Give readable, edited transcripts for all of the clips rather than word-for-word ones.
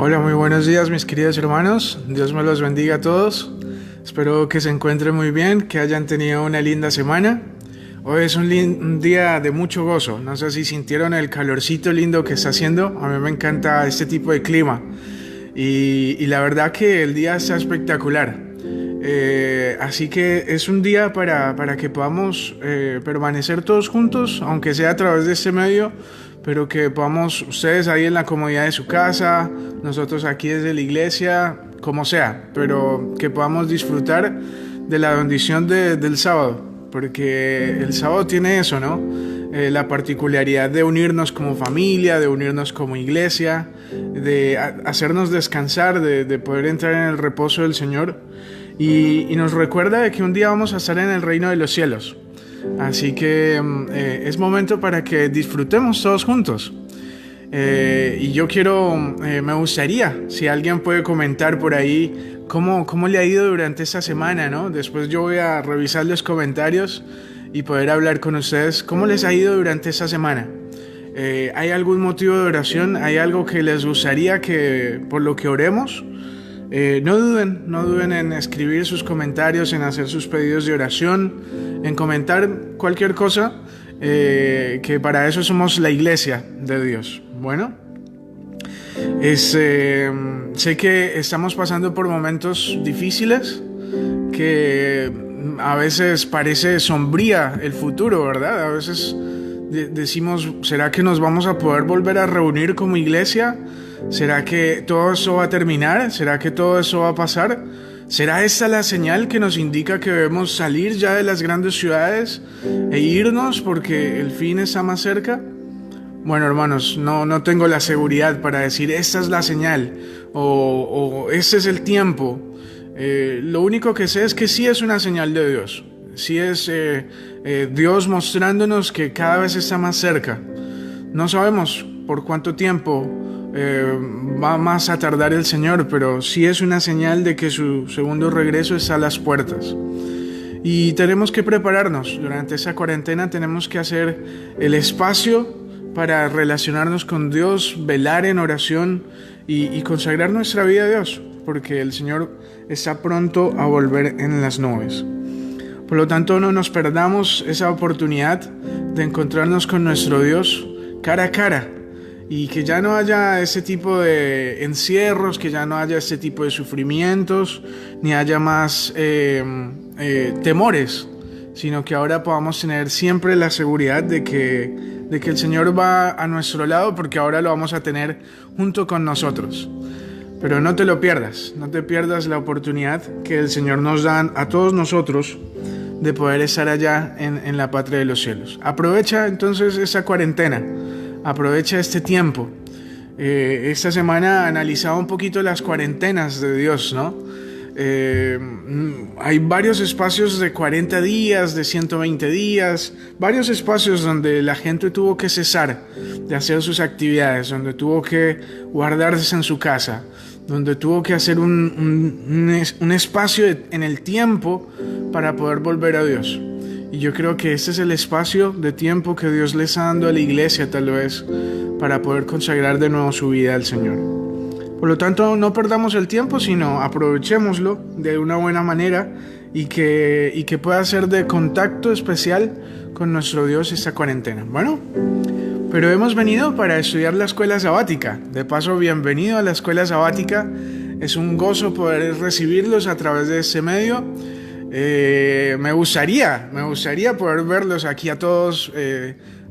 Hola, muy buenos días mis queridos hermanos, Dios me los bendiga a todos, espero que se encuentren muy bien, que hayan tenido una linda semana. Hoy es un día de mucho gozo, no sé si sintieron el calorcito lindo que está haciendo, a mí me encanta este tipo de clima y la verdad que el día está espectacular. Así que es un día para que podamos permanecer todos juntos, aunque sea a través de este medio, pero que podamos, ustedes ahí en la comodidad de su casa, nosotros aquí desde la iglesia, como sea, pero que podamos disfrutar de la bendición del sábado, porque el sábado tiene eso, ¿no? La particularidad de unirnos como familia, de unirnos como iglesia, de hacernos descansar, de poder entrar en el reposo del Señor y nos recuerda de que un día vamos a estar en el reino de los cielos. Así que es momento para que disfrutemos todos juntos. Y yo me gustaría, si alguien puede comentar por ahí cómo le ha ido durante esta semana, ¿no? Después yo voy a revisar los comentarios y poder hablar con ustedes cómo les ha ido durante esta semana. ¿Hay algún motivo de oración? ¿Hay algo que les gustaría por lo que oremos? No duden en escribir sus comentarios, en hacer sus pedidos de oración, en comentar cualquier cosa, que para eso somos la iglesia de Dios. Bueno, sé que estamos pasando por momentos difíciles, que a veces parece sombría el futuro, ¿verdad? A veces decimos, ¿será que nos vamos a poder volver a reunir como iglesia? ¿Será que todo eso va a terminar? ¿Será que todo eso va a pasar? ¿Será esta la señal que nos indica que debemos salir ya de las grandes ciudades e irnos porque el fin está más cerca? Bueno, hermanos, no tengo la seguridad para decir esta es la señal o este es el tiempo. Lo único que sé es que sí es una señal de Dios. Sí es Dios mostrándonos que cada vez está más cerca. No sabemos por cuánto tiempo va más a tardar el Señor, pero sí es una señal de que su segundo regreso está a las puertas. Y tenemos que prepararnos. Durante esa cuarentena tenemos que hacer el espacio para relacionarnos con Dios, velar en oración y consagrar nuestra vida a Dios, porque el Señor está pronto a volver en las nubes. Por lo tanto, no nos perdamos esa oportunidad de encontrarnos con nuestro Dios cara a cara y que ya no haya ese tipo de encierros, que ya no haya ese tipo de sufrimientos, ni haya más temores, sino que ahora podamos tener siempre la seguridad de que el Señor va a nuestro lado, porque ahora lo vamos a tener junto con nosotros. Pero no te lo pierdas, no te pierdas la oportunidad que el Señor nos da a todos nosotros de poder estar allá en la patria de los cielos. Aprovecha entonces esa cuarentena, aprovecha este tiempo. Esta semana analizaba un poquito las cuarentenas de Dios, ¿no? Hay varios espacios de 40 días, de 120 días, varios espacios donde la gente tuvo que cesar de hacer sus actividades, donde tuvo que guardarse en su casa, donde tuvo que hacer un espacio en el tiempo para poder volver a Dios. Y yo creo que este es el espacio de tiempo que Dios le está dando a la iglesia, tal vez, para poder consagrar de nuevo su vida al Señor. Por lo tanto, no perdamos el tiempo, sino aprovechémoslo de una buena manera y que pueda ser de contacto especial con nuestro Dios esta cuarentena. Bueno, pero hemos venido para estudiar la escuela sabática. De paso, bienvenido a la escuela sabática. Es un gozo poder recibirlos a través de este medio. Me gustaría poder verlos aquí a todos,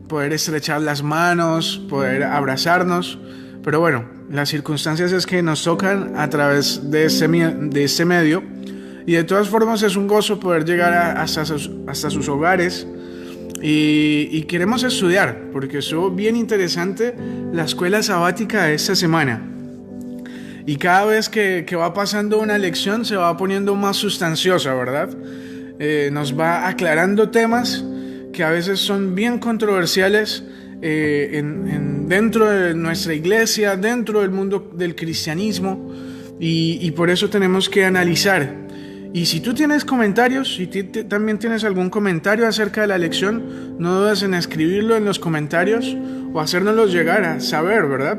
poder estrechar las manos, poder abrazarnos, pero bueno, las circunstancias es que nos tocan a través de este medio, y de todas formas es un gozo poder llegar hasta sus hogares y queremos estudiar, porque estuvo bien interesante la escuela sabática de esta semana. Y cada vez que va pasando una lección se va poniendo más sustanciosa, ¿verdad? Nos va aclarando temas que a veces son bien controversiales dentro de nuestra iglesia, dentro del mundo del cristianismo, y por eso tenemos que analizar. Y si tú tienes comentarios, si también tienes algún comentario acerca de la lección, no dudes en escribirlo en los comentarios o hacérnoslo llegar a saber, ¿verdad?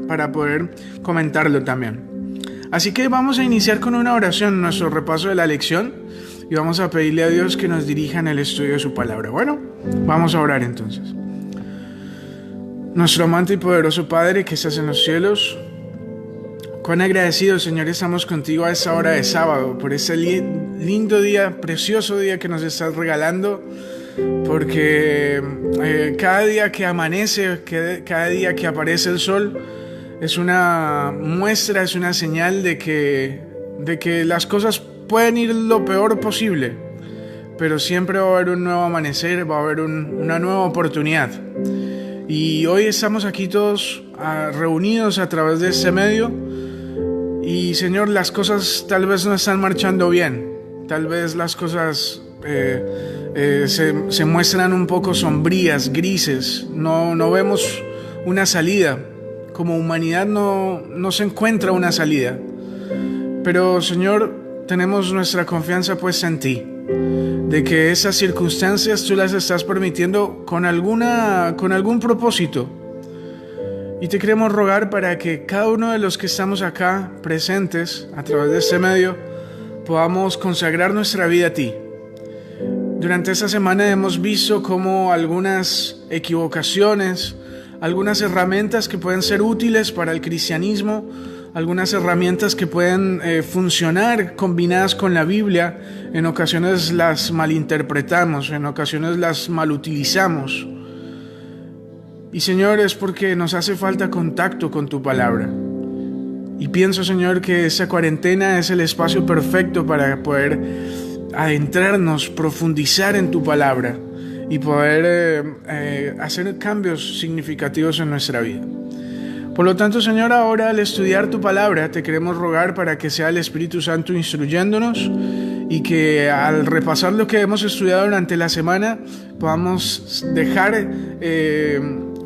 Para poder comentarlo también. Así que vamos a iniciar con una oración en nuestro repaso de la lección y vamos a pedirle a Dios que nos dirija en el estudio de su palabra. Bueno, vamos a orar entonces. Nuestro amante y poderoso Padre que estás en los cielos, cuán agradecidos, Señor, estamos contigo a esta hora de sábado por este lindo día, precioso día que nos estás regalando, porque cada día que amanece, cada día que aparece el sol, es una muestra, es una señal de que las cosas pueden ir lo peor posible, pero siempre va a haber un nuevo amanecer, va a haber una nueva oportunidad. Y hoy estamos aquí todos reunidos a través de este medio y, Señor, las cosas tal vez no están marchando bien, tal vez las cosas se muestran un poco sombrías, grises, no vemos una salida, como humanidad no se encuentra una salida, pero, Señor, tenemos nuestra confianza puesta en ti, de que esas circunstancias tú las estás permitiendo con algún propósito. Y te queremos rogar para que cada uno de los que estamos acá presentes a través de este medio podamos consagrar nuestra vida a ti. Durante esta semana hemos visto cómo algunas equivocaciones, algunas herramientas que pueden ser útiles para el cristianismo, algunas herramientas que pueden funcionar combinadas con la Biblia, en ocasiones las malinterpretamos, en ocasiones las malutilizamos. Y, Señor, es porque nos hace falta contacto con tu palabra. Y pienso, Señor, que esta cuarentena es el espacio perfecto para poder adentrarnos, profundizar en tu palabra y poder hacer cambios significativos en nuestra vida. Por lo tanto, Señor, ahora al estudiar tu palabra te queremos rogar para que sea el Espíritu Santo instruyéndonos y que al repasar lo que hemos estudiado durante la semana podamos dejar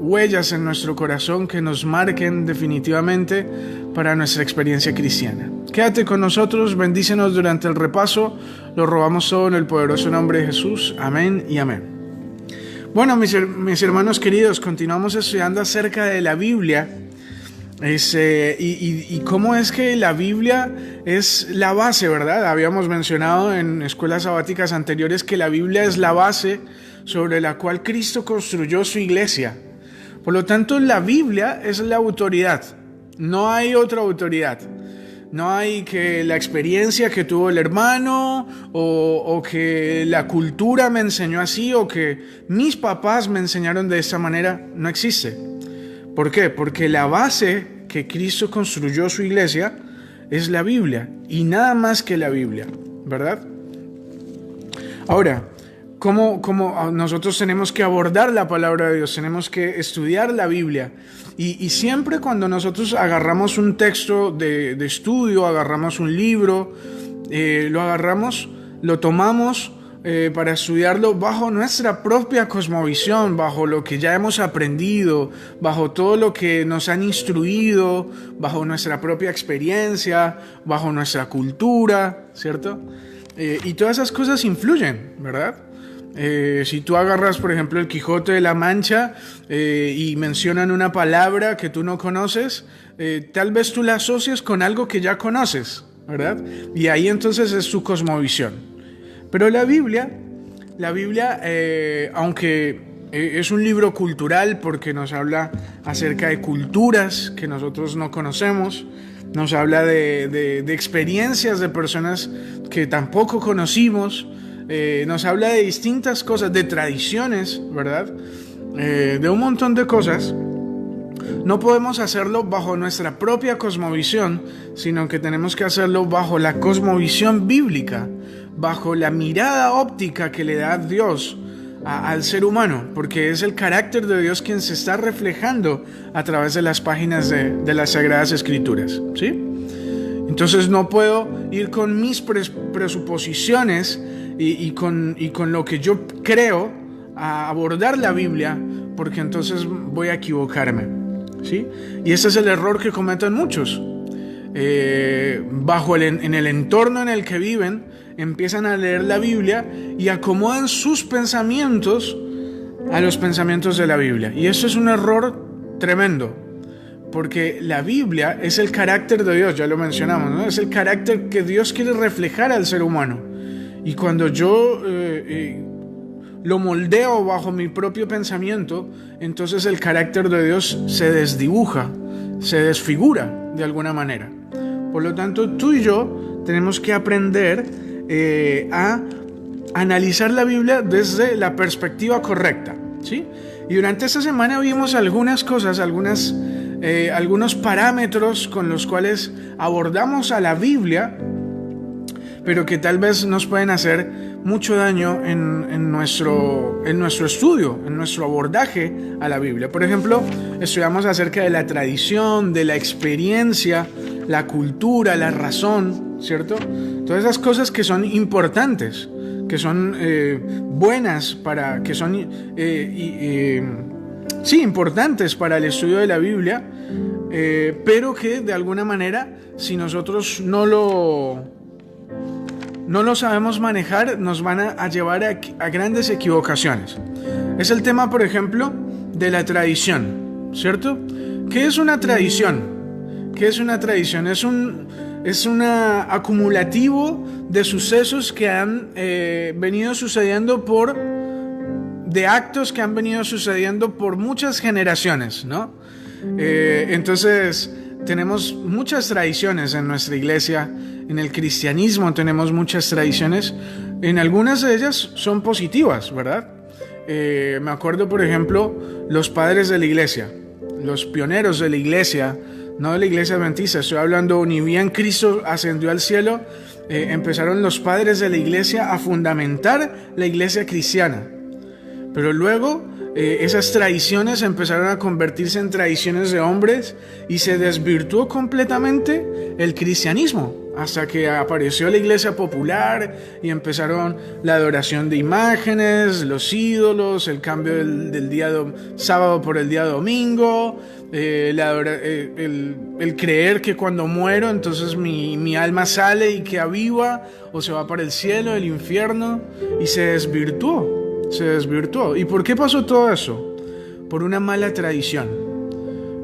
huellas en nuestro corazón que nos marquen definitivamente para nuestra experiencia cristiana. Quédate con nosotros, bendícenos durante el repaso, lo rogamos todo en el poderoso nombre de Jesús. Amén y amén. Bueno, mis hermanos queridos, continuamos estudiando acerca de la Biblia. Y cómo es que la Biblia es la base, ¿verdad? Habíamos mencionado en escuelas sabáticas anteriores que la Biblia es la base sobre la cual Cristo construyó su iglesia. Por lo tanto, la Biblia es la autoridad. No hay otra autoridad. No hay que la experiencia que tuvo el hermano o que la cultura me enseñó así o que mis papás me enseñaron de esta manera. No existe. ¿Por qué? Porque la base que Cristo construyó su iglesia es la Biblia y nada más que la Biblia, ¿verdad? Ahora, ¿cómo nosotros tenemos que abordar la palabra de Dios? Tenemos que estudiar la Biblia y siempre cuando nosotros agarramos un texto de estudio, agarramos un libro, lo tomamos para estudiarlo bajo nuestra propia cosmovisión, bajo lo que ya hemos aprendido, bajo todo lo que nos han instruido, bajo nuestra propia experiencia, bajo nuestra cultura, ¿cierto? Y todas esas cosas influyen, ¿verdad? Si tú agarras, por ejemplo, el Quijote de la Mancha y mencionan una palabra que tú no conoces, tal vez tú la asocies con algo que ya conoces, ¿verdad? Y ahí entonces es tu cosmovisión. Pero la Biblia, aunque es un libro cultural porque nos habla acerca de culturas que nosotros no conocemos, nos habla de experiencias de personas que tampoco conocimos, nos habla de distintas cosas, de tradiciones, ¿verdad? De un montón de cosas. No podemos hacerlo bajo nuestra propia cosmovisión, sino que tenemos que hacerlo bajo la cosmovisión bíblica, bajo la mirada óptica que le da Dios al ser humano, porque es el carácter de Dios quien se está reflejando a través de las páginas de las Sagradas Escrituras, ¿sí? Entonces no puedo ir con mis presuposiciones y con lo que yo creo a abordar la Biblia, porque entonces voy a equivocarme, ¿sí? Y ese es el error que cometen muchos. En el entorno en el que viven, empiezan a leer la Biblia y acomodan sus pensamientos a los pensamientos de la Biblia. Y eso es un error tremendo, porque la Biblia es el carácter de Dios, ya lo mencionamos, ¿no? Es el carácter que Dios quiere reflejar al ser humano. Y cuando yo lo moldeo bajo mi propio pensamiento, entonces el carácter de Dios se desdibuja, se desfigura de alguna manera. Por lo tanto, tú y yo tenemos que aprender a analizar la Biblia desde la perspectiva correcta, ¿sí? Y durante esta semana vimos algunas cosas, algunos parámetros con los cuales abordamos a la Biblia, pero que tal vez nos pueden hacer mucho daño en nuestro estudio, en nuestro abordaje a la Biblia. Por ejemplo, estudiamos acerca de la tradición, de la experiencia, la cultura, la razón, ¿cierto? Todas esas cosas que son importantes, que son buenas que son importantes para el estudio de la Biblia, pero que de alguna manera, si nosotros no lo sabemos manejar, nos van a llevar a grandes equivocaciones. Es el tema, por ejemplo, de la tradición, ¿cierto? ¿Qué es una tradición? ¿Qué es una tradición? Es un acumulativo de sucesos que han venido sucediendo de actos que han venido sucediendo por muchas generaciones, ¿no? Entonces, tenemos muchas tradiciones en nuestra iglesia. En el cristianismo tenemos muchas tradiciones. En algunas de ellas son positivas, ¿verdad? Me acuerdo, por ejemplo, los padres de la iglesia, los pioneros de la iglesia, no de la iglesia adventista, estoy hablando, ni bien Cristo ascendió al cielo, empezaron los padres de la iglesia a fundamentar la iglesia cristiana. Pero luego esas tradiciones empezaron a convertirse en tradiciones de hombres y se desvirtuó completamente el cristianismo, hasta que apareció la iglesia popular y empezaron la adoración de imágenes, los ídolos, el cambio del día sábado por el día domingo, el creer que cuando muero entonces mi alma sale y queda viva o se va para el cielo, el infierno, y se desvirtuó. ¿Y por qué pasó todo eso? Por una mala tradición,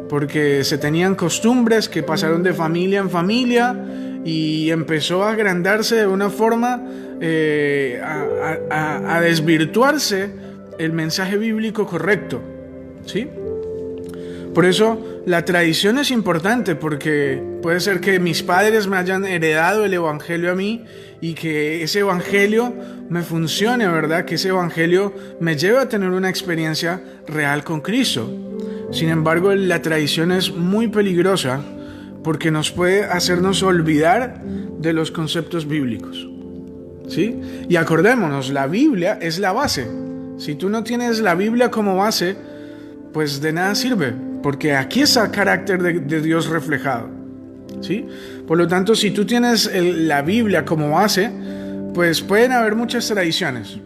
porque se tenían costumbres que pasaron de familia en familia y empezó a agrandarse de una forma a desvirtuarse el mensaje bíblico correcto, ¿sí? Por eso la tradición es importante, porque puede ser que mis padres me hayan heredado el evangelio a mí y que ese evangelio me funcione, ¿verdad? Que ese evangelio me lleve a tener una experiencia real con Cristo. Sin embargo, la tradición es muy peligrosa porque nos puede hacernos olvidar de los conceptos bíblicos, ¿sí? Y acordémonos, la Biblia es la base. Si tú no tienes la Biblia como base, pues de nada sirve, porque aquí está el carácter de Dios reflejado, ¿sí? Por lo tanto, si tú tienes la Biblia como base, pues pueden haber muchas tradiciones.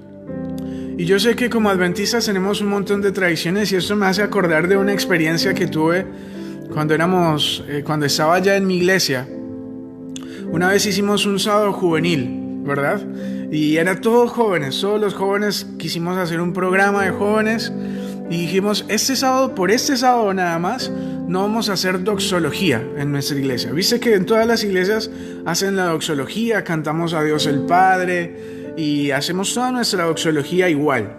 Y yo sé que como adventistas tenemos un montón de tradiciones, y esto me hace acordar de una experiencia que tuve cuando estaba ya en mi iglesia. Una vez hicimos un sábado juvenil, ¿verdad? Y era todos los jóvenes quisimos hacer un programa de jóvenes. Y dijimos, por este sábado nada más, no vamos a hacer doxología en nuestra iglesia. Viste que en todas las iglesias hacen la doxología, cantamos a Dios el Padre y hacemos toda nuestra doxología igual.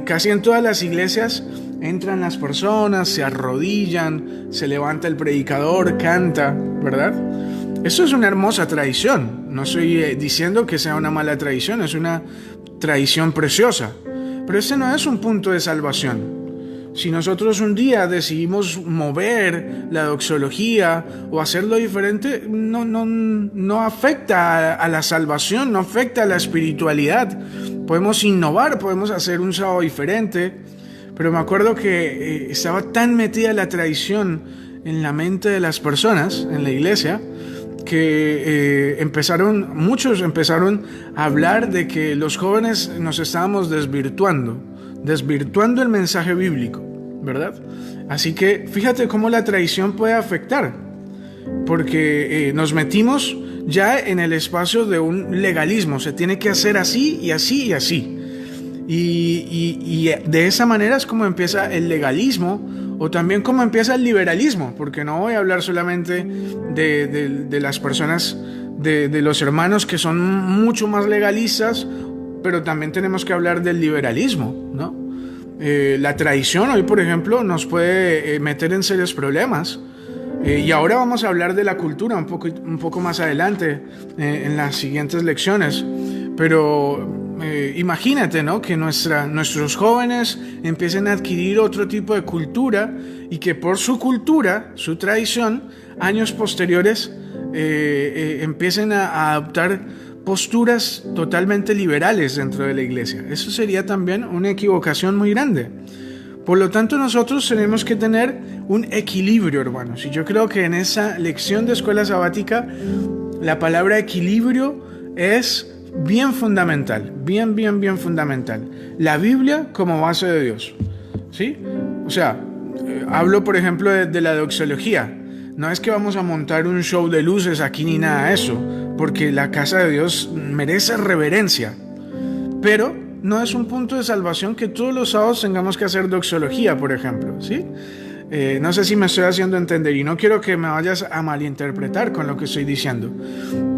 Casi en todas las iglesias entran las personas, se arrodillan, se levanta el predicador, canta, ¿verdad? Eso es una hermosa tradición. No estoy diciendo que sea una mala tradición, es una tradición preciosa. Pero ese no es un punto de salvación. Si nosotros un día decidimos mover la doxología o hacerlo diferente, no afecta a la salvación, no afecta a la espiritualidad. Podemos innovar, podemos hacer un sábado diferente, pero me acuerdo que estaba tan metida la tradición en la mente de las personas, en la iglesia, que muchos empezaron a hablar de que los jóvenes nos estábamos desvirtuando el mensaje bíblico, ¿verdad? Así que fíjate cómo la tradición puede afectar, porque nos metimos ya en el espacio de un legalismo, se tiene que hacer así y así y así. Y de esa manera es como empieza el legalismo, o también como empieza el liberalismo, porque no voy a hablar solamente de las personas, de los hermanos que son mucho más legalistas, pero también tenemos que hablar del liberalismo, ¿no? La tradición hoy, por ejemplo, nos puede meter en serios problemas. Y ahora vamos a hablar de la cultura un poco más adelante, en las siguientes lecciones. Pero imagínate, ¿no? Que nuestros jóvenes empiecen a adquirir otro tipo de cultura y que por su cultura, su tradición, años posteriores empiecen a adoptar posturas totalmente liberales dentro de la iglesia. Eso sería también una equivocación muy grande. Por lo tanto, nosotros tenemos que tener un equilibrio, hermanos. Y yo creo que en esa lección de escuela sabática, la palabra equilibrio es bien fundamental, bien fundamental. La Biblia como base de Dios, ¿sí? O sea, hablo, por ejemplo, de la doxología. No es que vamos a montar un show de luces aquí ni nada de eso, porque la casa de Dios merece reverencia. Pero no es un punto de salvación que todos los sábados tengamos que hacer doxología, por ejemplo, ¿sí? No sé si me estoy haciendo entender y no quiero que me vayas a malinterpretar con lo que estoy diciendo.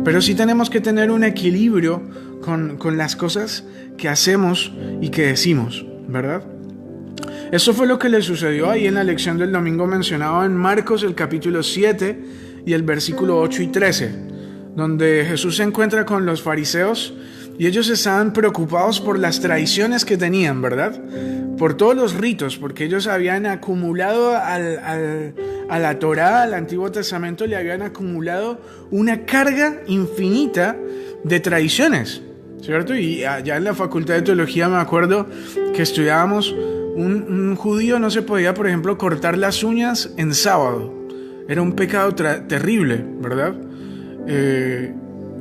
Pero sí tenemos que tener un equilibrio con las cosas que hacemos y que decimos, ¿verdad? Eso fue lo que le sucedió ahí en la lección del domingo mencionado en Marcos, el capítulo 7 y el versículo 8 y 13, donde Jesús se encuentra con los fariseos y ellos estaban preocupados por las tradiciones que tenían, ¿verdad? Por todos los ritos, porque ellos habían acumulado a la Torá, al Antiguo Testamento, le habían acumulado una carga infinita de tradiciones, ¿cierto? Y allá en la Facultad de Teología me acuerdo que estudiábamos, un judío no se podía, por ejemplo, cortar las uñas en sábado. Era un pecado terrible, ¿verdad?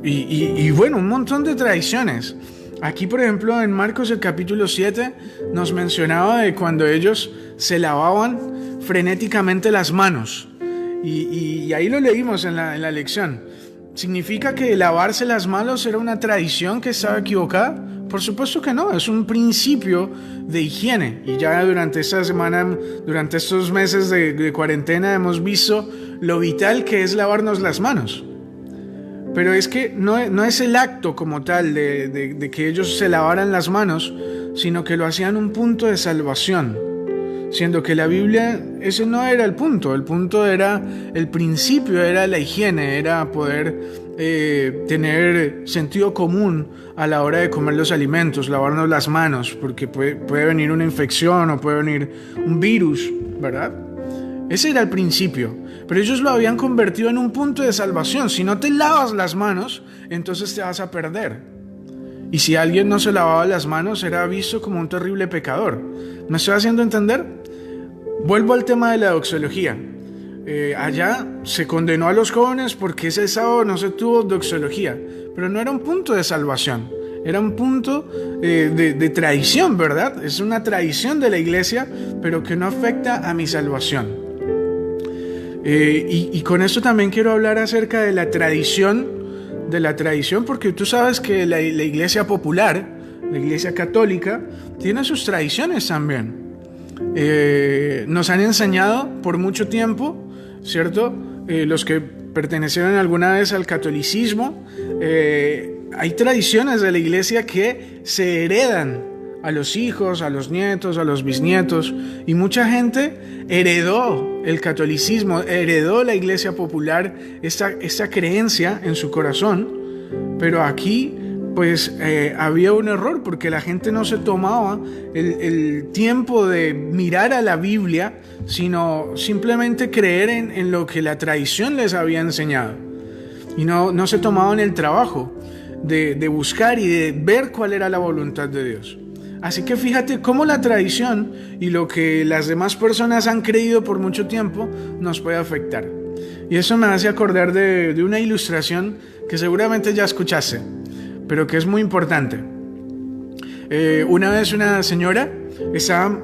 Y bueno, un montón de tradiciones. Aquí, por ejemplo, en Marcos el capítulo 7 nos mencionaba de cuando ellos se lavaban frenéticamente las manos. Y ahí lo leímos en la lección. ¿Significa que lavarse las manos era una tradición que estaba equivocada? Por supuesto que no, es un principio de higiene. Y ya durante esta semana, durante estos meses de cuarentena, hemos visto lo vital que es lavarnos las manos. Pero es que no es el acto como tal de que ellos se lavaran las manos, sino que lo hacían un punto de salvación, siendo que la Biblia ese no era el punto era el principio, era la higiene, era poder tener sentido común a la hora de comer los alimentos, lavarnos las manos, porque puede venir una infección o puede venir un virus, ¿verdad? Ese era el principio, pero ellos lo habían convertido en un punto de salvación. Si no te lavas las manos, entonces te vas a perder. Y si alguien no se lavaba las manos, era visto como un terrible pecador. ¿Me estoy haciendo entender? Vuelvo al tema de la doxología. Allá se condenó a los jóvenes porque ese sábado no se tuvo doxología, pero no era un punto de salvación. Era un punto de tradición, ¿verdad? Es una tradición de la iglesia, pero que no afecta a mi salvación. Y con esto también quiero hablar acerca de la tradición, porque tú sabes que la iglesia popular, la iglesia católica, tiene sus tradiciones también. Nos han enseñado por mucho tiempo, ¿cierto? Los que pertenecieron alguna vez al catolicismo, hay tradiciones de la iglesia que se heredan a los hijos, a los nietos, a los bisnietos, y mucha gente heredó el catolicismo, heredó la iglesia popular, esta creencia en su corazón, pero aquí pues había un error porque la gente no se tomaba el tiempo de mirar a la Biblia, sino simplemente creer en lo que la tradición les había enseñado, y no se tomaban el trabajo de buscar y de ver cuál era la voluntad de Dios. Así que fíjate cómo la tradición y lo que las demás personas han creído por mucho tiempo nos puede afectar. Y eso me hace acordar de una ilustración que seguramente ya escuchaste, pero que es muy importante. Una vez una señora estaba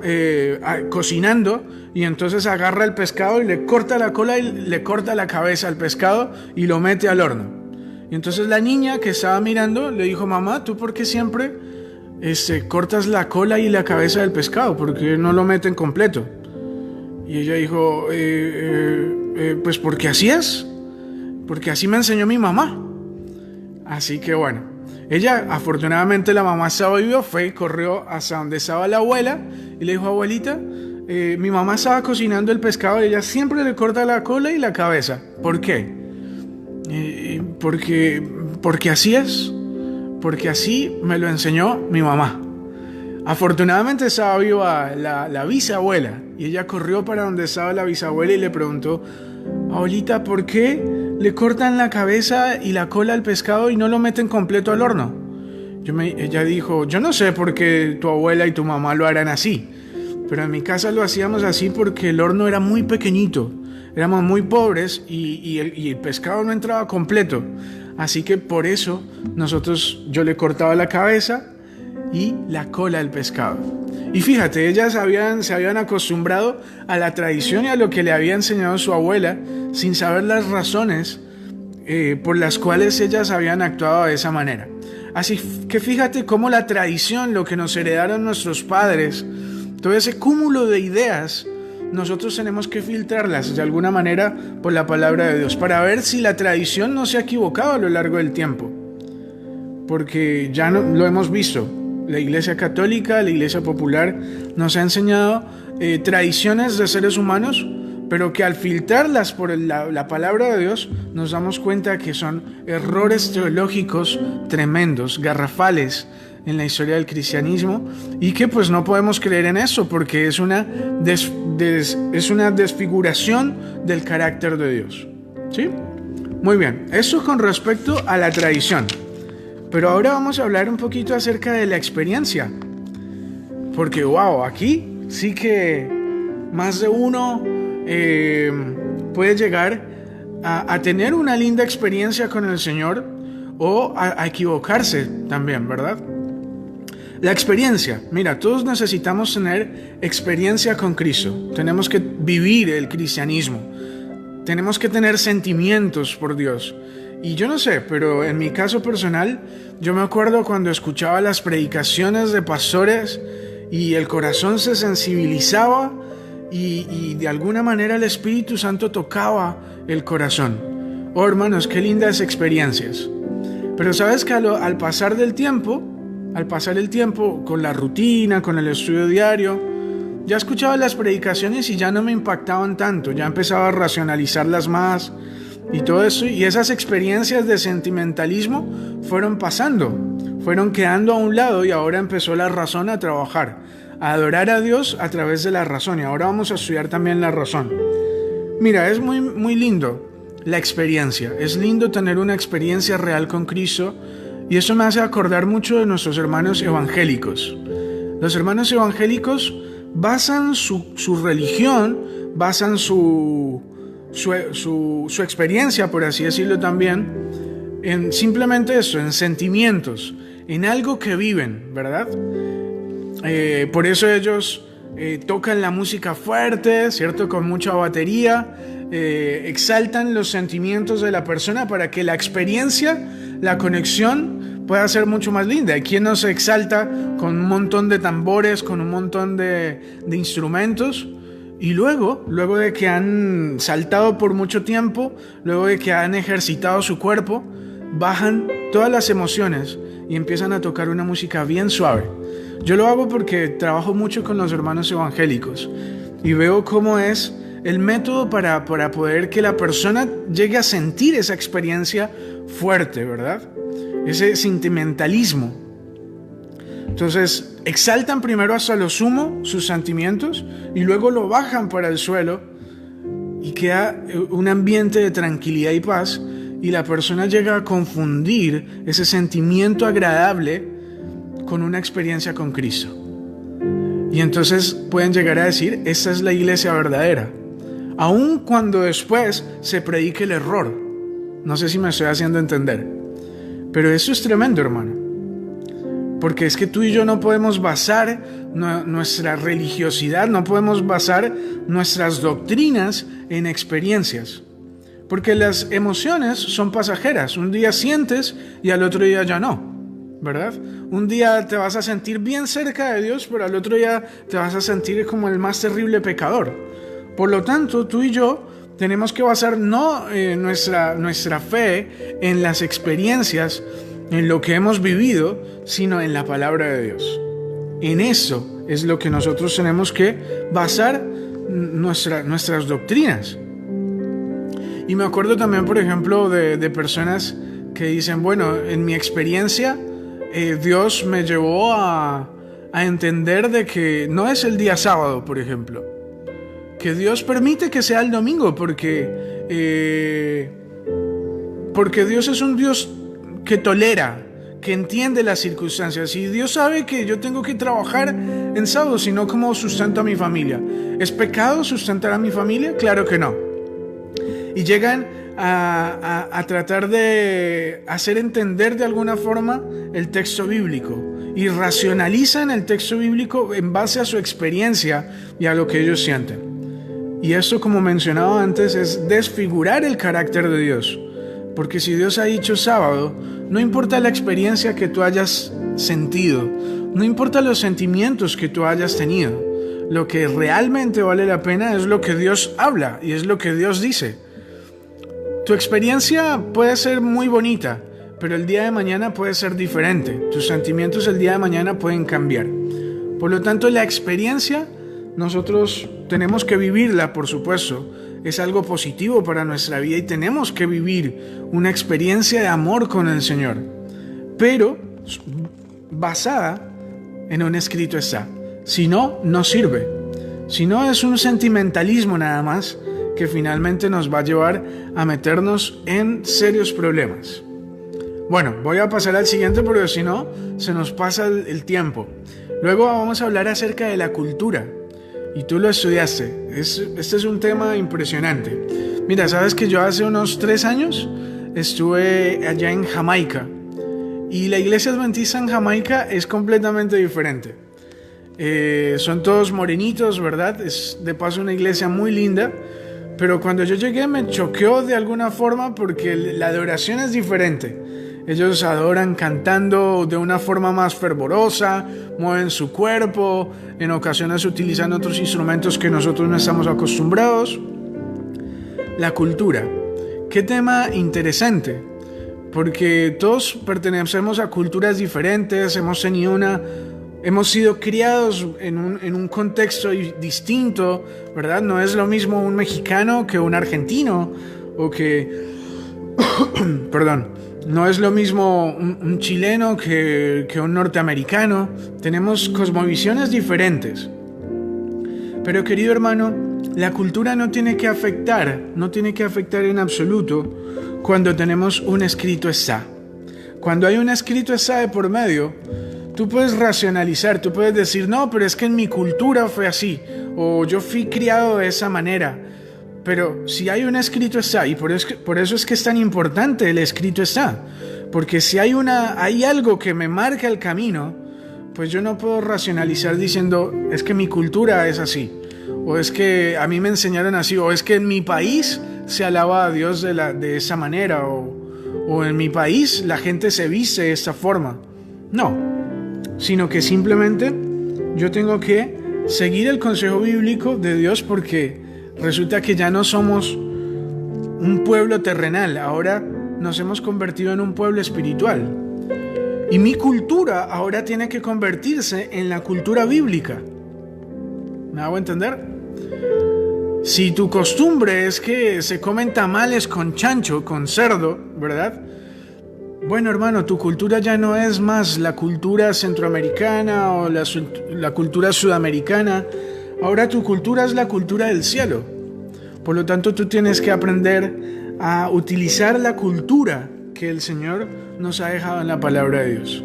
cocinando y entonces agarra el pescado y le corta la cola y le corta la cabeza al pescado y lo mete al horno. Y entonces la niña que estaba mirando le dijo: mamá, ¿tú por qué siempre cortas la cola y la cabeza del pescado, porque no lo meten completo. Y ella dijo, pues porque así es, porque así me enseñó mi mamá. Así que bueno, ella, afortunadamente la mamá estaba viva, fue y corrió hasta donde estaba la abuela y le dijo, abuelita, mi mamá estaba cocinando el pescado y ella siempre le corta la cola y la cabeza. ¿Por qué? Porque así es, porque así me lo enseñó mi mamá. Afortunadamente estaba viva la bisabuela y ella corrió para donde estaba la bisabuela y le preguntó, abuelita, ¿por qué le cortan la cabeza y la cola al pescado y no lo meten completo al horno? Ella dijo, yo no sé por qué tu abuela y tu mamá lo harán así, pero en mi casa lo hacíamos así porque el horno era muy pequeñito, éramos muy pobres y el pescado no entraba completo, así que por eso yo le cortaba la cabeza y la cola del pescado. Y fíjate, ellas se habían acostumbrado a la tradición y a lo que le había enseñado su abuela sin saber las razones por las cuales ellas habían actuado de esa manera. Así que fíjate cómo la tradición, lo que nos heredaron nuestros padres, todo ese cúmulo de ideas, nosotros tenemos que filtrarlas de alguna manera por la palabra de Dios para ver si la tradición no se ha equivocado a lo largo del tiempo. Porque ya lo hemos visto. La Iglesia Católica, la Iglesia Popular nos ha enseñado tradiciones de seres humanos, pero que al filtrarlas por la palabra de Dios nos damos cuenta que son errores teológicos tremendos, garrafales en la historia del cristianismo y que pues no podemos creer en eso porque es una desfiguración del carácter de Dios. ¿Sí? Muy bien, eso con respecto a la tradición. Pero ahora vamos a hablar un poquito acerca de la experiencia. Porque, wow, aquí sí que más de uno puede llegar a tener una linda experiencia con el Señor o a equivocarse también, ¿verdad? La experiencia. Mira, todos necesitamos tener experiencia con Cristo. Tenemos que vivir el cristianismo. Tenemos que tener sentimientos por Dios. Y yo no sé, pero en mi caso personal, yo me acuerdo cuando escuchaba las predicaciones de pastores y el corazón se sensibilizaba y de alguna manera el Espíritu Santo tocaba el corazón. Oh, hermanos, qué lindas experiencias. Pero sabes que al pasar el tiempo con la rutina, con el estudio diario, ya escuchaba las predicaciones y ya no me impactaban tanto, ya empezaba a racionalizarlas más. Y todo eso, y esas experiencias de sentimentalismo fueron pasando, fueron quedando a un lado y ahora empezó la razón a trabajar, a adorar a Dios a través de la razón. Y ahora vamos a estudiar también la razón. Mira, es muy, muy lindo la experiencia. Es lindo tener una experiencia real con Cristo y eso me hace acordar mucho de nuestros hermanos evangélicos. Los hermanos evangélicos basan su religión, basan su experiencia, por así decirlo también, en simplemente eso, en sentimientos, en algo que viven, ¿verdad? Por eso ellos tocan la música fuerte, ¿cierto? Con mucha batería, exaltan los sentimientos de la persona para que la experiencia, la conexión pueda ser mucho más linda. Hay quien no se exalta con un montón de tambores, con un montón de instrumentos. Y luego de que han saltado por mucho tiempo, luego de que han ejercitado su cuerpo, bajan todas las emociones y empiezan a tocar una música bien suave. Yo lo hago porque trabajo mucho con los hermanos evangélicos y veo cómo es el método para poder que la persona llegue a sentir esa experiencia fuerte, ¿verdad? Ese sentimentalismo. Entonces, exaltan primero hasta lo sumo sus sentimientos y luego lo bajan para el suelo y queda un ambiente de tranquilidad y paz y la persona llega a confundir ese sentimiento agradable con una experiencia con Cristo. Y entonces pueden llegar a decir, esta es la iglesia verdadera, aun cuando después se predique el error. No sé si me estoy haciendo entender, pero eso es tremendo, hermano. Porque es que tú y yo no podemos basar nuestra religiosidad, no podemos basar nuestras doctrinas en experiencias. Porque las emociones son pasajeras. Un día sientes y al otro día ya no. ¿verdad? Un día te vas a sentir bien cerca de Dios, pero al otro día te vas a sentir como el más terrible pecador. Por lo tanto, tú y yo tenemos que basar no nuestra fe en las experiencias, en lo que hemos vivido, sino en la palabra de Dios. En eso es lo que nosotros tenemos que basar nuestras doctrinas. Y me acuerdo también, por ejemplo, de personas que dicen, bueno, en mi experiencia, Dios me llevó a entender de que no es el día sábado, por ejemplo, que Dios permite que sea el domingo, porque Dios es un Dios que tolera, que entiende las circunstancias, y Dios sabe que yo tengo que trabajar en sábado, si no, ¿cómo sustento a mi familia? ¿Es pecado sustentar a mi familia? Claro que no. Y llegan a tratar de hacer entender de alguna forma el texto bíblico y racionalizan el texto bíblico en base a su experiencia y a lo que ellos sienten. Y esto, como mencionaba antes, es desfigurar el carácter de Dios, porque si Dios ha dicho sábado, no importa la experiencia que tú hayas sentido, no importa los sentimientos que tú hayas tenido, lo que realmente vale la pena es lo que Dios habla y es lo que Dios dice. Tu experiencia puede ser muy bonita, pero el día de mañana puede ser diferente. Tus sentimientos el día de mañana pueden cambiar. Por lo tanto, la experiencia nosotros tenemos que vivirla, por supuesto. Es algo positivo para nuestra vida y tenemos que vivir una experiencia de amor con el Señor, pero basada en un escrito está. Si no, no sirve. Si no, es un sentimentalismo nada más, que finalmente nos va a llevar a meternos en serios problemas. Bueno, voy a pasar al siguiente porque si no, se nos pasa el tiempo. Luego vamos a hablar acerca de la cultura. Y tú lo estudiaste. Este es un tema impresionante. Mira, ¿sabes que yo hace unos 3 años estuve allá en Jamaica? Y la iglesia adventista en Jamaica es completamente diferente. Son todos morenitos, ¿verdad? Es de paso una iglesia muy linda. Pero cuando yo llegué me choqueó de alguna forma porque la adoración es diferente. Ellos adoran cantando de una forma más fervorosa, mueven su cuerpo, en ocasiones utilizan otros instrumentos que nosotros no estamos acostumbrados. La cultura. Qué tema interesante, porque todos pertenecemos a culturas diferentes, hemos sido criados en un contexto distinto, ¿verdad? No es lo mismo un mexicano que un argentino, o que... perdón. No es lo mismo un chileno que un norteamericano. Tenemos cosmovisiones diferentes. Pero, querido hermano, la cultura no tiene que afectar en absoluto cuando tenemos un escrito está. Cuando hay un escrito está de por medio, tú puedes racionalizar, tú puedes decir, no, pero es que en mi cultura fue así, o yo fui criado de esa manera. Pero si hay un escrito está, y por eso es que es tan importante el escrito está, porque si hay algo que me marca el camino, pues yo no puedo racionalizar diciendo, es que mi cultura es así, o es que a mí me enseñaron así, o es que en mi país se alaba a Dios de esa manera, o en mi país la gente se viste de esta forma. No, sino que simplemente yo tengo que seguir el consejo bíblico de Dios, porque resulta que ya no somos un pueblo terrenal, ahora nos hemos convertido en un pueblo espiritual. Y mi cultura ahora tiene que convertirse en la cultura bíblica. ¿Me hago entender? Si tu costumbre es que se comen tamales con chancho, con cerdo, ¿verdad? Bueno, hermano, tu cultura ya no es más la cultura centroamericana o la cultura sudamericana. Ahora tu cultura es la cultura del cielo. Por lo tanto, tú tienes que aprender a utilizar la cultura que el Señor nos ha dejado en la palabra de Dios.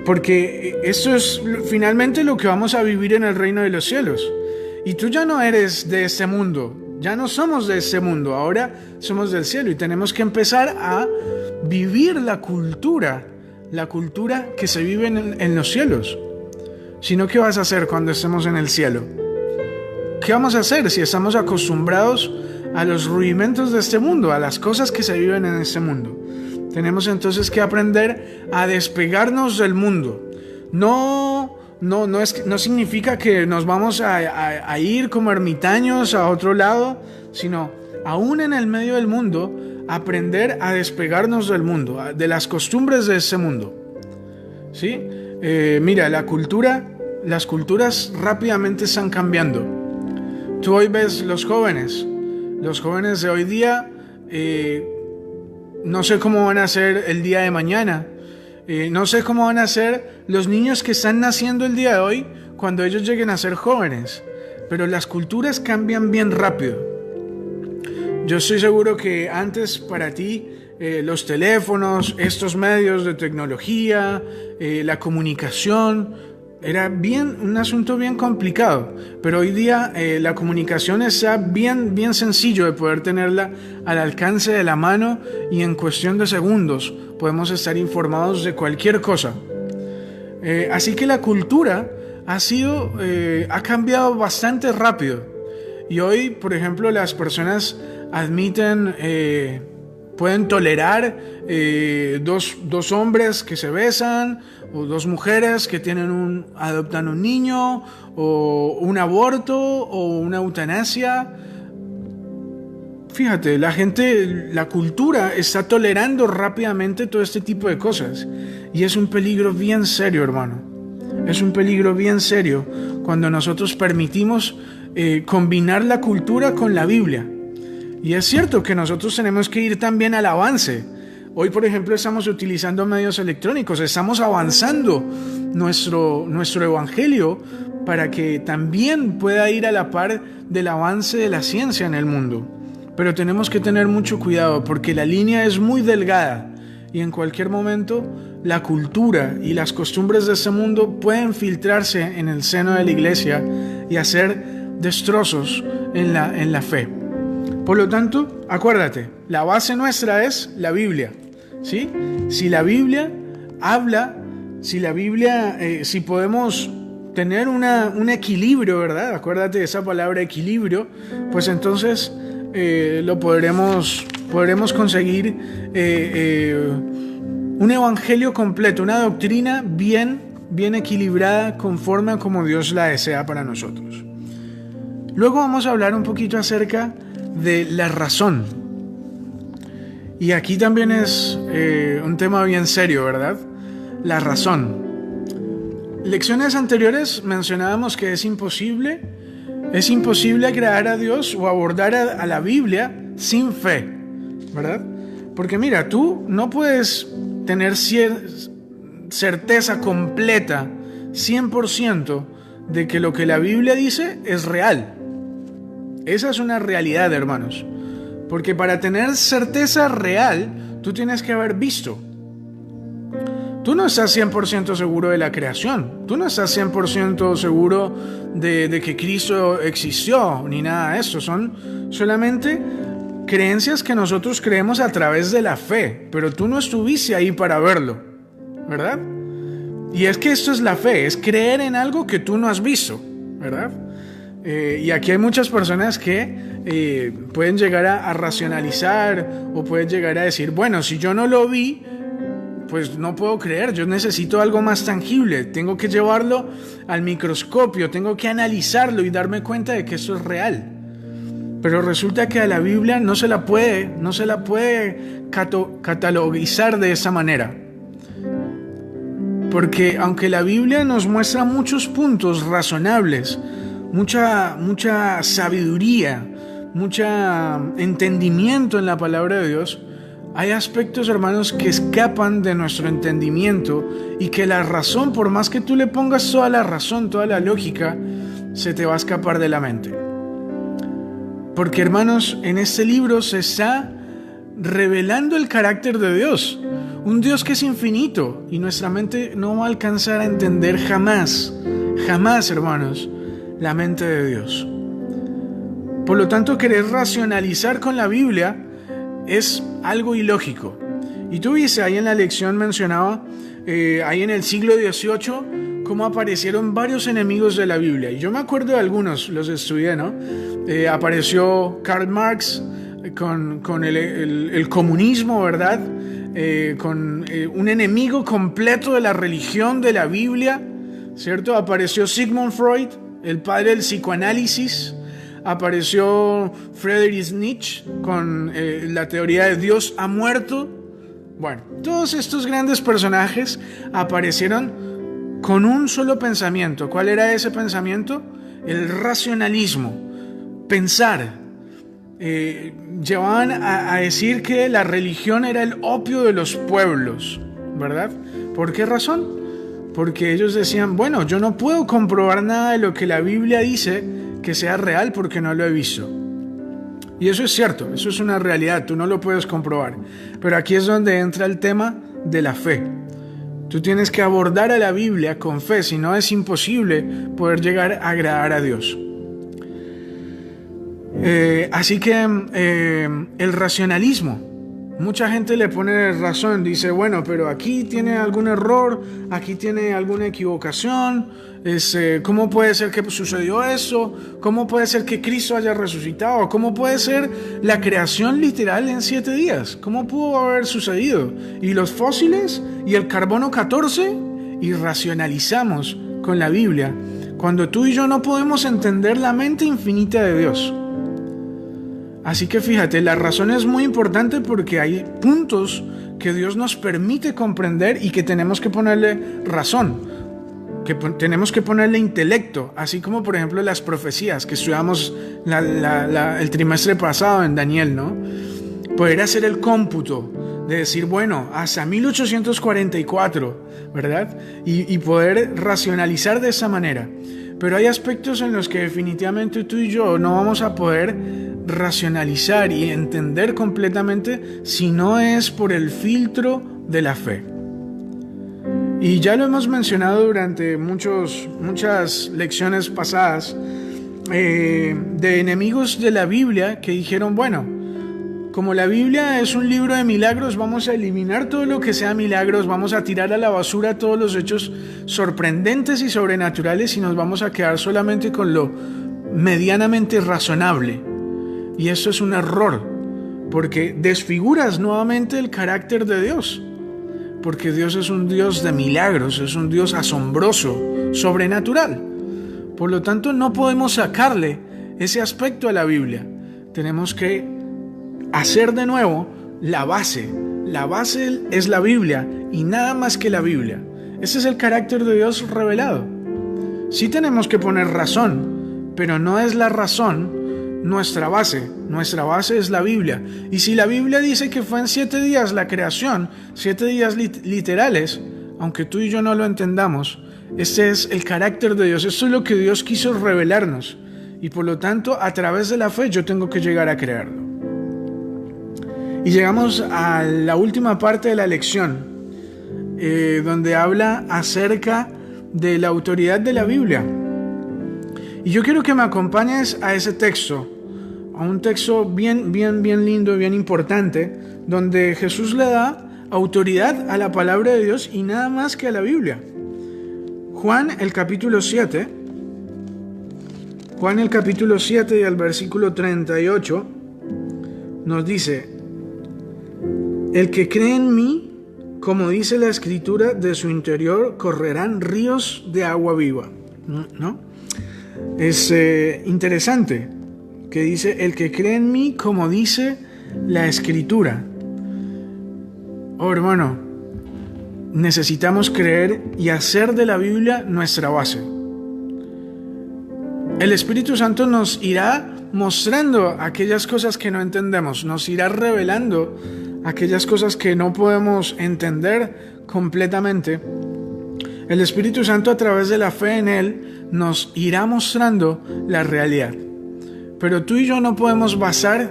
Porque esto es finalmente lo que vamos a vivir en el reino de los cielos. Y tú ya no eres de este mundo, ya no somos de este mundo, ahora somos del cielo y tenemos que empezar a vivir la cultura que se vive en los cielos. Si no, ¿qué vas a hacer cuando estemos en el cielo? ¿Qué vamos a hacer si estamos acostumbrados a los rudimentos de este mundo, a las cosas que se viven en este mundo? Tenemos entonces que aprender a despegarnos del mundo. No significa que nos vamos a ir como ermitaños a otro lado, sino aún en el medio del mundo, aprender a despegarnos del mundo, de las costumbres de ese mundo. ¿Sí? Mira, las culturas rápidamente están cambiando. Tú hoy ves los jóvenes de hoy día, no sé cómo van a ser el día de mañana. No sé cómo van a ser los niños que están naciendo el día de hoy cuando ellos lleguen a ser jóvenes. Pero las culturas cambian bien rápido. Yo estoy seguro que antes para ti los teléfonos, estos medios de tecnología, la comunicación, era un asunto bien complicado. Pero hoy día la comunicación está bien sencillo de poder tenerla al alcance de la mano y en cuestión de segundos podemos estar informados de cualquier cosa. Así que la cultura ha cambiado bastante rápido. Y hoy, por ejemplo, las personas pueden tolerar dos hombres que se besan, o dos mujeres que adoptan un niño, o un aborto, o una eutanasia. Fíjate, la cultura está tolerando rápidamente todo este tipo de cosas. Y es un peligro bien serio, hermano. Es un peligro bien serio cuando nosotros permitimos combinar la cultura con la Biblia. Y es cierto que nosotros tenemos que ir también al avance. Hoy, por ejemplo, estamos utilizando medios electrónicos, estamos avanzando nuestro evangelio para que también pueda ir a la par del avance de la ciencia en el mundo. Pero tenemos que tener mucho cuidado porque la línea es muy delgada y en cualquier momento la cultura y las costumbres de este mundo pueden filtrarse en el seno de la iglesia y hacer destrozos en la fe. Por lo tanto, acuérdate, la base nuestra es la Biblia, ¿sí? Si la Biblia habla, si podemos tener un equilibrio, ¿verdad? Acuérdate de esa palabra equilibrio, pues entonces podremos conseguir un evangelio completo, una doctrina bien equilibrada conforme a como Dios la desea para nosotros. Luego vamos a hablar un poquito acerca de la razón. Y aquí también es un tema bien serio, ¿verdad? La razón. Lecciones anteriores mencionábamos que es imposible agradar a Dios o abordar a la Biblia sin fe, ¿verdad? Porque mira, tú no puedes tener certeza completa, 100%, de que lo que la Biblia dice es real. Esa es una realidad, hermanos. Porque para tener certeza real, tú tienes que haber visto. Tú no estás 100% seguro de la creación. Tú no estás 100% seguro de que Cristo existió, ni nada de eso. Son solamente creencias que nosotros creemos a través de la fe. Pero tú no estuviste ahí para verlo, ¿verdad? Y es que esto es la fe, es creer en algo que tú no has visto, ¿verdad? Y aquí hay muchas personas que pueden llegar a racionalizar o pueden llegar a decir, bueno, si yo no lo vi, pues no puedo creer, yo necesito algo más tangible, tengo que llevarlo al microscopio, tengo que analizarlo y darme cuenta de que esto es real. Pero resulta que a la Biblia no se la puede catalogizar de esa manera. Porque aunque la Biblia nos muestra muchos puntos razonables, mucha sabiduría, mucho entendimiento en la palabra de Dios, hay aspectos, hermanos, que escapan de nuestro entendimiento y que la razón, por más que tú le pongas toda la razón, toda la lógica, se te va a escapar de la mente. Porque, hermanos, en este libro se está revelando el carácter de Dios, un Dios que es infinito y nuestra mente no va a alcanzar a entender jamás, hermanos, la mente de Dios. Por lo tanto, querer racionalizar con la Biblia es algo ilógico. Y tú viste, ahí en la lección mencionaba, ahí en el siglo XVIII, cómo aparecieron varios enemigos de la Biblia. Y yo me acuerdo de algunos, los estudié, ¿no? Apareció Karl Marx con el comunismo, ¿verdad? con un enemigo completo de la religión, de la Biblia, ¿cierto? Apareció Sigmund Freud, el padre del psicoanálisis. Apareció Friedrich Nietzsche con la teoría de Dios ha muerto. Bueno, todos estos grandes personajes aparecieron con un solo pensamiento. ¿Cuál era ese pensamiento? El racionalismo. Pensar. Llevaban a decir que la religión era el opio de los pueblos, ¿verdad? ¿Por qué razón? Porque ellos decían, bueno, yo no puedo comprobar nada de lo que la Biblia dice que sea real porque no lo he visto. Y eso es cierto, eso es una realidad, tú no lo puedes comprobar. Pero aquí es donde entra el tema de la fe. Tú tienes que abordar a la Biblia con fe, si no es imposible poder llegar a agradar a Dios. Así que el racionalismo, mucha gente le pone razón, dice, bueno, pero aquí tiene algún error, aquí tiene alguna equivocación, ¿cómo puede ser que sucedió eso? ¿Cómo puede ser que Cristo haya resucitado? ¿Cómo puede ser la creación literal en 7 días? ¿Cómo pudo haber sucedido? ¿Y los fósiles? ¿Y el carbono 14? Y racionalizamos con la Biblia, cuando tú y yo no podemos entender la mente infinita de Dios. Así que fíjate, la razón es muy importante porque hay puntos que Dios nos permite comprender y que tenemos que ponerle razón, que tenemos que ponerle intelecto, así como por ejemplo las profecías que estudiamos el trimestre pasado en Daniel, ¿no? Poder hacer el cómputo de decir, bueno, hasta 1844, ¿verdad? Y poder racionalizar de esa manera. Pero hay aspectos en los que definitivamente tú y yo no vamos a poder racionalizar y entender completamente si no es por el filtro de la fe. Y ya lo hemos mencionado durante muchas lecciones pasadas de enemigos de la Biblia que dijeron, bueno, como la Biblia es un libro de milagros, vamos a eliminar todo lo que sea milagros, vamos a tirar a la basura todos los hechos sorprendentes y sobrenaturales y nos vamos a quedar solamente con lo medianamente razonable. Y eso es un error, porque desfiguras nuevamente el carácter de Dios, porque Dios es un Dios de milagros, es un Dios asombroso, sobrenatural. Por lo tanto, no podemos sacarle ese aspecto a la Biblia. Tenemos que hacer de nuevo la base. La base es la Biblia y nada más que la Biblia. Ese es el carácter de Dios revelado. Sí tenemos que poner razón, pero no es la razón nuestra base. Nuestra base es la Biblia. Y si la Biblia dice que fue en 7 días la creación, 7 días literales, aunque tú y yo no lo entendamos, este es el carácter de Dios. Esto es lo que Dios quiso revelarnos. Y por lo tanto, a través de la fe yo tengo que llegar a creerlo. Y llegamos a la última parte de la lección, donde habla acerca de la autoridad de la Biblia. Y yo quiero que me acompañes a ese texto, a un texto bien lindo, bien importante, donde Jesús le da autoridad a la palabra de Dios y nada más que a la Biblia. Juan el capítulo 7 y el versículo 38 nos dice: el que cree en mí, como dice la Escritura, de su interior correrán ríos de agua viva. ¿No? Es interesante que dice, el que cree en mí, como dice la Escritura. Oh, hermano, necesitamos creer y hacer de la Biblia nuestra base. El Espíritu Santo nos irá mostrando aquellas cosas que no entendemos, nos irá revelando aquellas cosas que no podemos entender completamente. El Espíritu Santo, a través de la fe en Él, nos irá mostrando la realidad. Pero tú y yo no podemos basar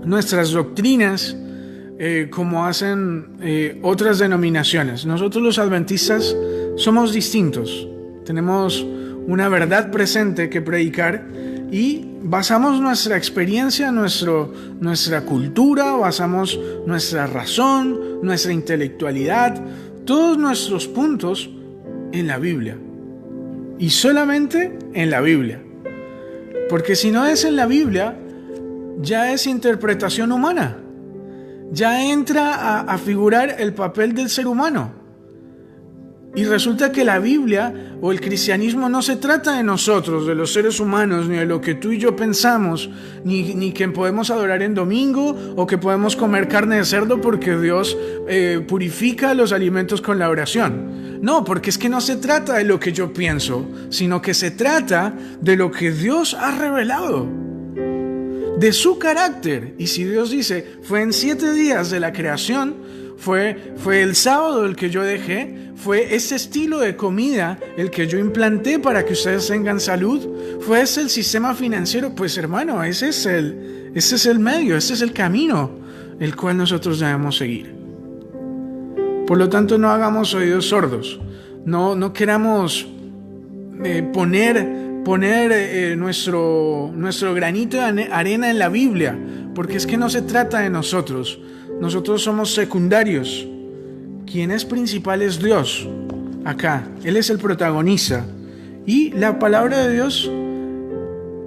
nuestras doctrinas como hacen otras denominaciones. Nosotros los adventistas somos distintos. Tenemos una verdad presente que predicar y basamos nuestra experiencia, nuestra cultura, basamos nuestra razón, nuestra intelectualidad, todos nuestros puntos en la Biblia. Y solamente en la Biblia. Porque si no es en la Biblia, ya es interpretación humana. ya entra a figurar el papel del ser humano. Y resulta que la Biblia o el cristianismo no se trata de nosotros, de los seres humanos, ni de lo que tú y yo pensamos, ni que podemos adorar en domingo o que podemos comer carne de cerdo porque Dios purifica los alimentos con la oración. No, porque es que no se trata de lo que yo pienso, sino que se trata de lo que Dios ha revelado, de su carácter. Y si Dios dice, fue en 7 días de la creación, fue el sábado el que yo dejé, fue ese estilo de comida el que yo implanté para que ustedes tengan salud, fue ese el sistema financiero, pues hermano, ese es el medio, ese es el camino el cual nosotros debemos seguir. Por lo tanto, no hagamos oídos sordos, no queramos poner nuestro granito de arena en la Biblia, porque es que no se trata de nosotros. Nosotros somos secundarios. Quien es principal es Dios. Acá, Él es el protagonista. Y la palabra de Dios,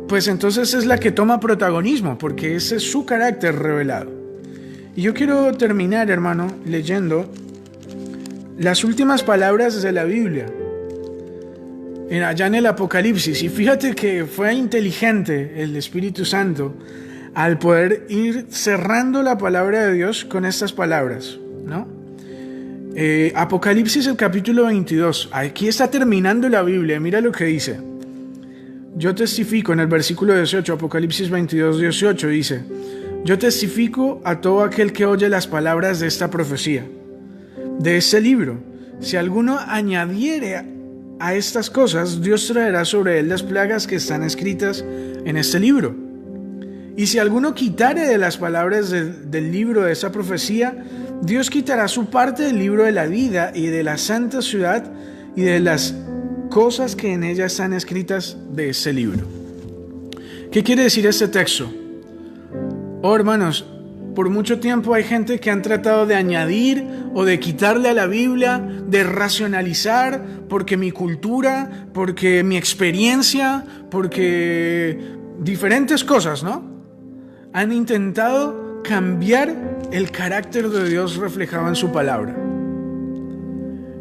pues entonces es la que toma protagonismo, porque ese es su carácter revelado. Y yo quiero terminar, hermano, leyendo las últimas palabras de la Biblia, allá en el Apocalipsis. Y fíjate que fue inteligente el Espíritu Santo al poder ir cerrando la palabra de Dios con estas palabras, ¿no? Apocalipsis, el capítulo 22. Aquí está terminando la Biblia. Mira lo que dice. Yo testifico en el versículo 18, Apocalipsis 22, 18, dice: yo testifico a todo aquel que oye las palabras de esta profecía, de este libro. Si alguno añadiere a estas cosas, Dios traerá sobre él las plagas que están escritas en este libro. Y si alguno quitare de las palabras del libro de esa profecía, Dios quitará su parte del libro de la vida y de la santa ciudad y de las cosas que en ella están escritas de ese libro. ¿Qué quiere decir este texto? Oh, hermanos, por mucho tiempo hay gente que han tratado de añadir o de quitarle a la Biblia, de racionalizar, porque mi cultura, porque mi experiencia, porque diferentes cosas, ¿no? Han intentado cambiar el carácter de Dios reflejado en su palabra.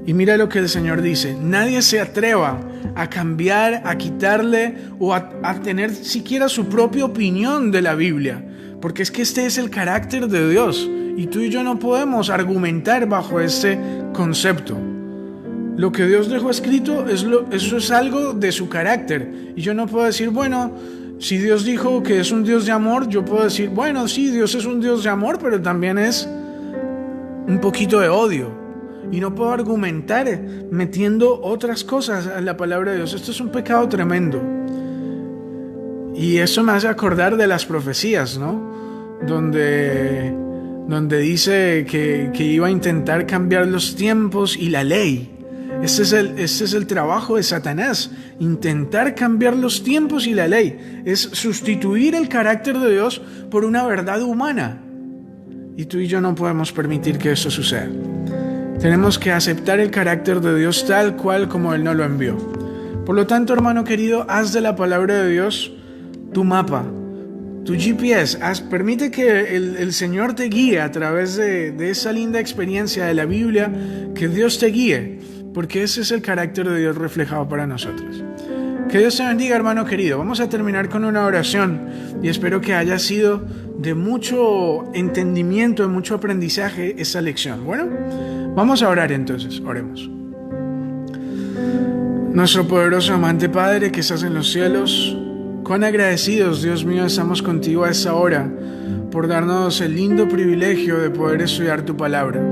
Y mira lo que el Señor dice: nadie se atreva a cambiar, a quitarle o a tener siquiera su propia opinión de la Biblia, porque es que este es el carácter de Dios y tú y yo no podemos argumentar bajo este concepto. Lo que Dios dejó escrito, eso es algo de su carácter, y yo no puedo decir, bueno, si Dios dijo que es un Dios de amor, yo puedo decir, bueno, sí, Dios es un Dios de amor, pero también es un poquito de odio. Y no puedo argumentar metiendo otras cosas a la palabra de Dios. Esto es un pecado tremendo. Y eso me hace acordar de las profecías, ¿no? Donde dice que iba a intentar cambiar los tiempos y la ley. Este es el trabajo de Satanás, intentar cambiar los tiempos y la ley. Es sustituir el carácter de Dios por una verdad humana. Y tú y yo no podemos permitir que eso suceda. Tenemos que aceptar el carácter de Dios tal cual como Él nos lo envió. Por lo tanto, hermano querido, haz de la palabra de Dios tu mapa, tu GPS. Permite que el Señor te guíe a través de esa linda experiencia de la Biblia, que Dios te guíe, porque ese es el carácter de Dios reflejado para nosotros. Que Dios te bendiga, hermano querido. Vamos a terminar con una oración y espero que haya sido de mucho entendimiento, de mucho aprendizaje esta lección. Bueno, vamos a orar entonces. Oremos. Nuestro poderoso amante Padre que estás en los cielos, cuán agradecidos, Dios mío, estamos contigo a esta hora por darnos el lindo privilegio de poder estudiar tu palabra.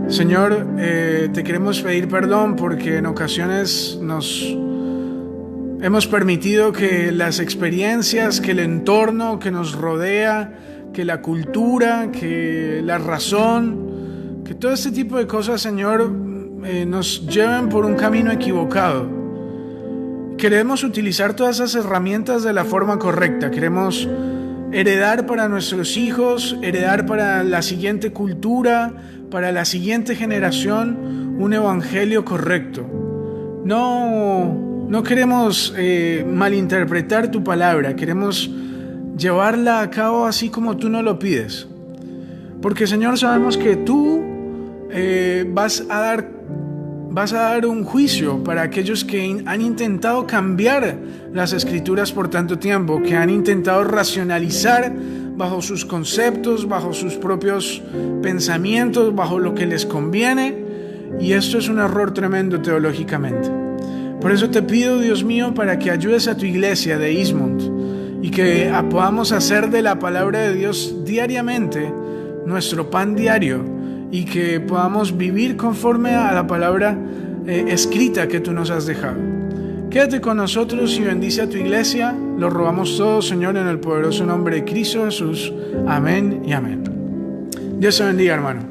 Señor, te queremos pedir perdón porque en ocasiones nos hemos permitido que las experiencias, que el entorno que nos rodea, que la cultura, que la razón, que todo este tipo de cosas, Señor, nos lleven por un camino equivocado. Queremos utilizar todas esas herramientas de la forma correcta. Queremos heredar para nuestros hijos, heredar para la siguiente cultura, para la siguiente generación, un evangelio correcto. No queremos malinterpretar tu palabra, queremos llevarla a cabo así como tú nos lo pides. Porque, Señor, sabemos que tú vas a dar un juicio para aquellos que han intentado cambiar las Escrituras por tanto tiempo, que han intentado racionalizar bajo sus conceptos, bajo sus propios pensamientos, bajo lo que les conviene, y esto es un error tremendo teológicamente. Por eso te pido, Dios mío, para que ayudes a tu iglesia de Eastmont y que podamos hacer de la palabra de Dios diariamente nuestro pan diario y que podamos vivir conforme a la palabra escrita que tú nos has dejado. Quédate con nosotros y bendice a tu iglesia. Lo rogamos todo, Señor, en el poderoso nombre de Cristo Jesús. Amén y amén. Dios te bendiga, hermano.